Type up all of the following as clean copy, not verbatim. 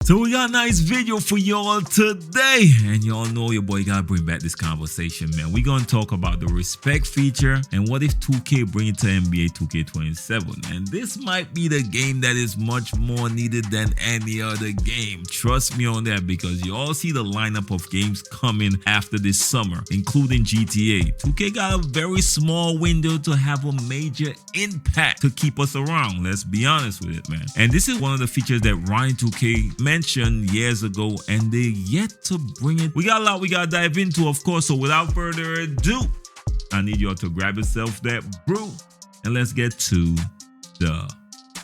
So we got a nice video for y'all today, and y'all know your boy gotta bring back this conversation, man. We gonna talk about the respect feature and what if 2K bring it to NBA 2K27. And this might be the game that is much more needed than any other game. Trust me on that, because you all see the lineup of games coming after this summer, including GTA. 2K got a very small window to have a major impact to keep us around. Let's be honest with it, man. And this is one of the features that Ryan 2K mentioned years ago, and they yet to bring it. We got a lot we gotta dive into, of course, so without further ado, I need y'all to grab yourself that brew and let's get to the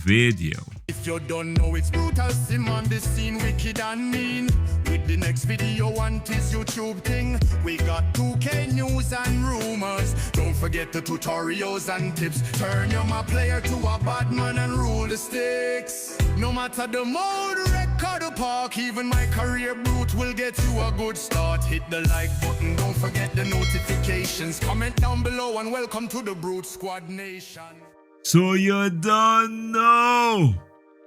video. If you don't know, it's Brutalsim on the scene, wicked and mean. With the next video on this YouTube thing, we got 2K news and rumors. Don't forget the tutorials and tips. Turn your my player to a bad man and rule the sticks. No matter the mode, record or park, even my career Brute will get you a good start. Hit the like button, don't forget the notifications. Comment down below and welcome to the Brute Squad Nation. So you don't know,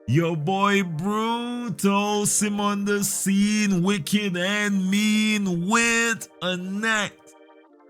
your boy Brutalsim on the scene, wicked and mean, with a next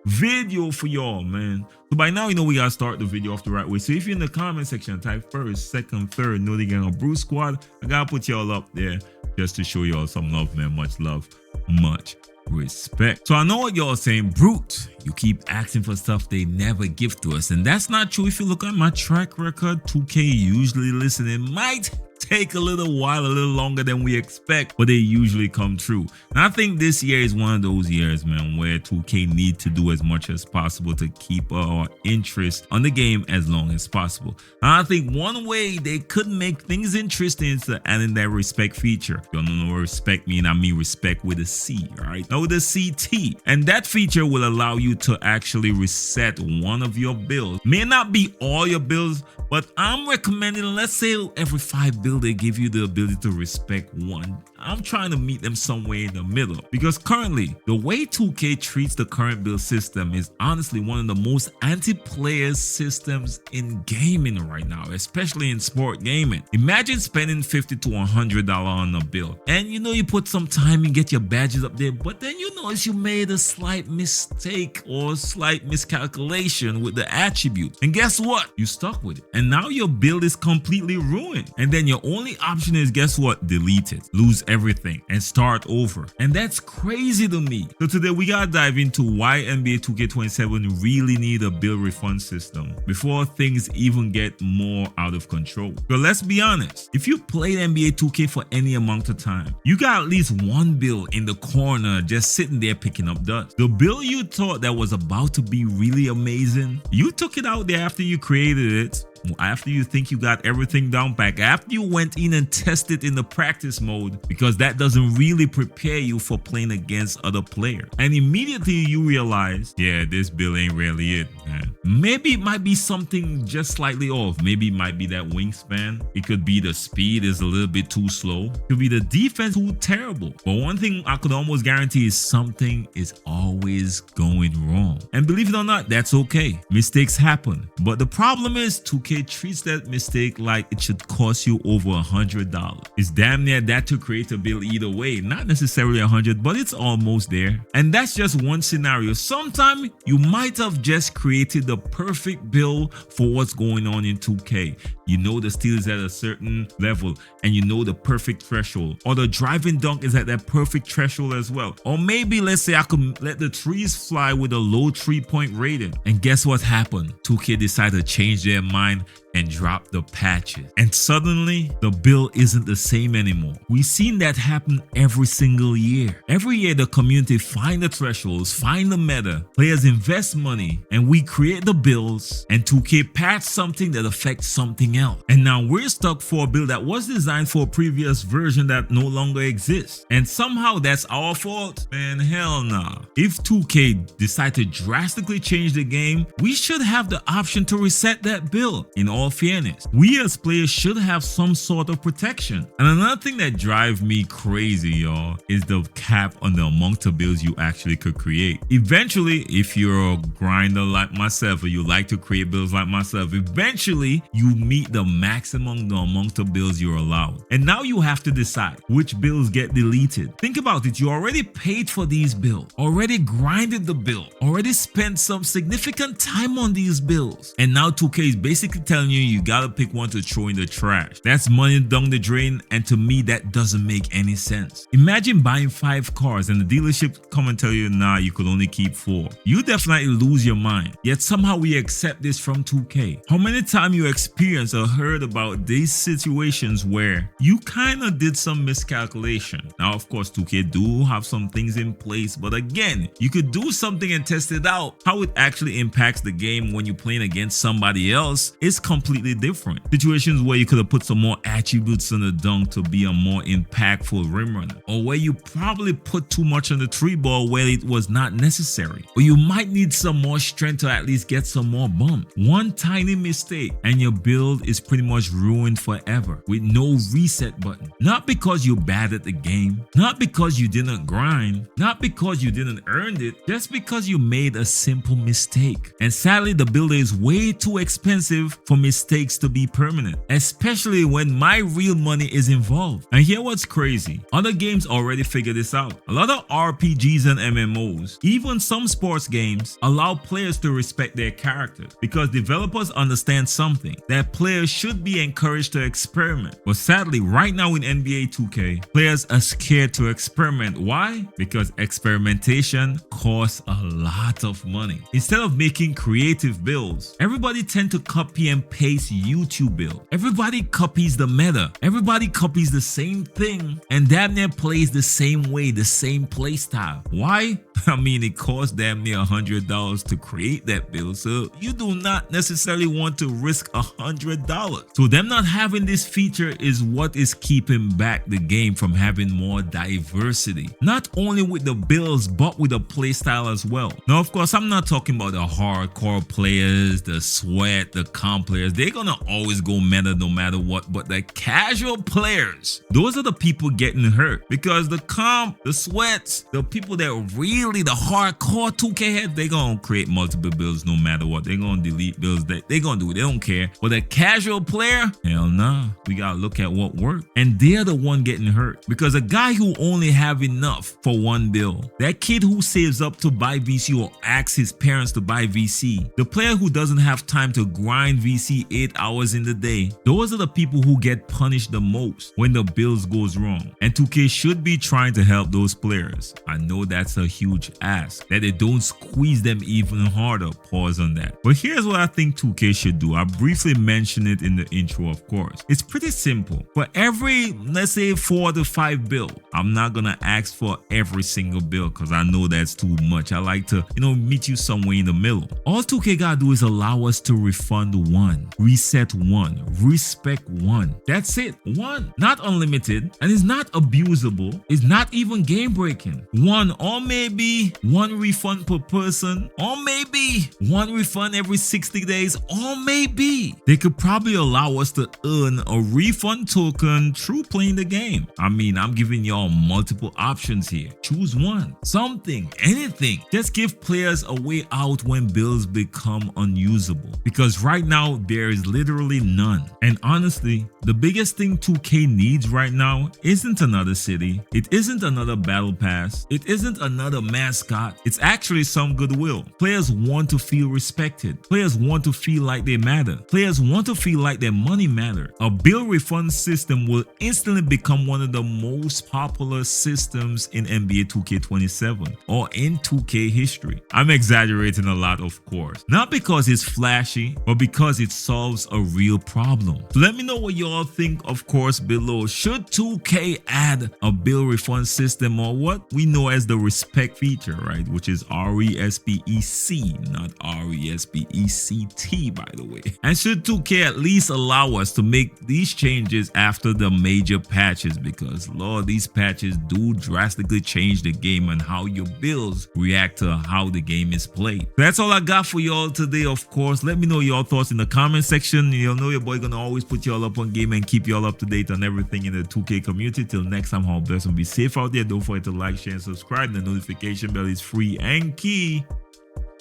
video for y'all, man. So by now, you know we gotta start the video off the right way. So if you're in the comment section, type first, second, third, know the gang of Brute Squad. I gotta put y'all up there just to show y'all some love, man. Much love, much respect. So I know what y'all saying, Brute, you keep asking for stuff they never give to us, and that's not true. If you look at my track record, 2K usually listen. It might take a little while, a little longer than we expect, but they usually come true. And I think this year is one of those years, man, where 2K need to do as much as possible to keep our interest on the game as long as possible. And I think one way they could make things interesting is to add in that respect feature. You don't know what respect mean? I mean respect with a C, all right? Not with a CT. And that feature will allow you to actually reset one of your builds. May not be all your builds, but I'm recommending, let's say every 5 builds they give you the ability to respect one. I'm trying to meet them somewhere in the middle, because currently the way 2K treats the current build system is honestly one of the most anti-player systems in gaming right now, especially in sport gaming. Imagine spending $50 to $100 on a build, and you know you put some time and get your badges up there, but then you notice you made a slight mistake or slight miscalculation with the attribute, and guess what? You stuck with it, and now your build is completely ruined. And then your only option is, guess what? Delete it, lose everything, and start over. And that's crazy to me. So today we gotta dive into why NBA 2K27 really need a build refund system before things even get more out of control. So let's be honest, if you played NBA 2K for any amount of time, you got at least one build in the corner just sitting there picking up dust. The build you thought that was about to be really amazing, you took it out there after you created it, after you think you got everything down back, after you went in and tested in the practice mode, because that doesn't really prepare you for playing against other players. And immediately you realize, yeah, this build ain't really it, man. Maybe it might be something just slightly off. Maybe it might be that wingspan. It could be the speed is a little bit too slow. It could be the defense too terrible. But one thing I could almost guarantee is something is always going wrong. And believe it or not, that's okay. Mistakes happen. But the problem is 2K treats that mistake like it should cost you over $100. It's damn near that to create a build either way. Not necessarily 100, but it's almost there. And that's just one scenario. Sometimes you might have just created the perfect build for what's going on in 2K. You know the steal is at a certain level, and you know the perfect threshold, or the driving dunk is at that perfect threshold as well. Or maybe let's say I could let the trees fly with a low 3-point rating, and guess what happened? 2K decided to change their mind and drop the patches, and suddenly the build isn't the same anymore. We've seen that happen every single year. Every year the community find the thresholds, find the meta, players invest money, and we create the builds, and 2K patch something that affects something else. And now we're stuck for a build that was designed for a previous version that no longer exists. And somehow that's our fault? Man, hell nah. If 2K decide to drastically change the game, we should have the option to reset that build. In all all fairness, we as players should have some sort of protection. And another thing that drives me crazy, y'all, is the cap on the amount of builds you actually could create. Eventually, if you're a grinder like myself, or you like to create builds like myself, eventually you meet the maximum amount of builds you're allowed. And now you have to decide which builds get deleted. Think about it. You already paid for these builds, already grinded the build, already spent some significant time on these builds. And now 2K is basically telling you you gotta pick one to throw in the trash. That's money down the drain, and to me that doesn't make any sense. Imagine buying 5 cars and the dealership come and tell you, nah, you could only keep 4. You definitely lose your mind. Yet somehow we accept this from 2K. How many times you experienced or heard about these situations where you kind of did some miscalculation? Now, of course, 2K do have some things in place, but again, you could do something and test it out. How it actually impacts the game when you're playing against somebody else is completely different. Situations where you could have put some more attributes on the dunk to be a more impactful rim runner, or where you probably put too much on the 3-ball where it was not necessary, or you might need some more strength to at least get some more bump. One tiny mistake and your build is pretty much ruined forever with no reset button. Not because you're bad at the game, not because you didn't grind, not because you didn't earn it, just because you made a simple mistake. And sadly, the builder is way too expensive for mistakes to be permanent, especially when my real money is involved. And here what's crazy, other games already figured this out. A lot of RPGs and MMOs, even some sports games, allow players to respect their characters because developers understand something, that players should be encouraged to experiment. But sadly, right now in NBA 2K, players are scared to experiment. Why? Because experimentation costs a lot of money. Instead of making creative builds, everybody tend to copy and paste YouTube build. Everybody copies the meta. Everybody copies the same thing and damn near plays the same way, the same play style. Why? I mean, it costs damn near $100 to create that build, so you do not necessarily want to risk $100. So them not having this feature is what is keeping back the game from having more diversity, not only with the builds but with the playstyle as well. Now, of course, I'm not talking about the hardcore players, the sweat, the comp players. They're gonna always go meta no matter what, but the casual players, those are the people getting hurt, because the comp, the sweats, the people that really the hardcore 2K heads, they gonna create multiple builds no matter what. They're gonna delete builds, they gonna do it, they don't care. But the casual player, hell nah, we gotta look at what worked. And they're the one getting hurt, because a guy who only have enough for one build, that kid who saves up to buy VC or asks his parents to buy VC, the player who doesn't have time to grind VC 8 hours in the day, those are the people who get punished the most when the builds goes wrong. And 2K should be trying to help those players. I know that's a huge ask, that they don't squeeze them even harder. Pause on that. But here's what I think 2K should do. I briefly mentioned it in the intro, of course. It's pretty simple. For every, let's say, 4 to 5 build, I'm not gonna ask for every single build because I know that's too much. I like to, meet you somewhere in the middle. All 2K gotta do is allow us to refund 1, reset 1, respect 1. That's it. 1. Not unlimited, and it's not abusable. It's not even game breaking. 1, or maybe 1 refund per person, or maybe 1 refund every 60 days, or maybe they could probably allow us to earn a refund token through playing the game. I mean, I'm giving y'all multiple options here. Choose one, something, anything. Just give players a way out when builds become unusable, because right now there is literally none. And honestly, the biggest thing 2K needs right now isn't another city, it isn't another battle pass, it isn't another mascot. It's actually some goodwill. Players want to feel respected. Players want to feel like they matter. Players want to feel like their money matter. A Build Refund system will instantly become one of the most popular systems in NBA 2K27 or in 2K history. I'm exaggerating a lot, of course. Not because it's flashy, but because it solves a real problem. So let me know what y'all think, of course, below. Should 2K add a Build Refund system, or what we know as the respect feature, right? Which is RESPEC, not RESPECT, by the way. And should 2K at least allow us to make these changes after the major patches, because Lord, these patches do drastically change the game and how your builds react to how the game is played. That's all I got for y'all today. Of course, let me know your thoughts in the comment section. You'll know your boy gonna always put y'all up on game and keep y'all up to date on everything in the 2K community. Till next time, all blessed and be safe out there. Don't forget to like, share, and subscribe. The notification bell is free and key.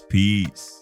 Peace.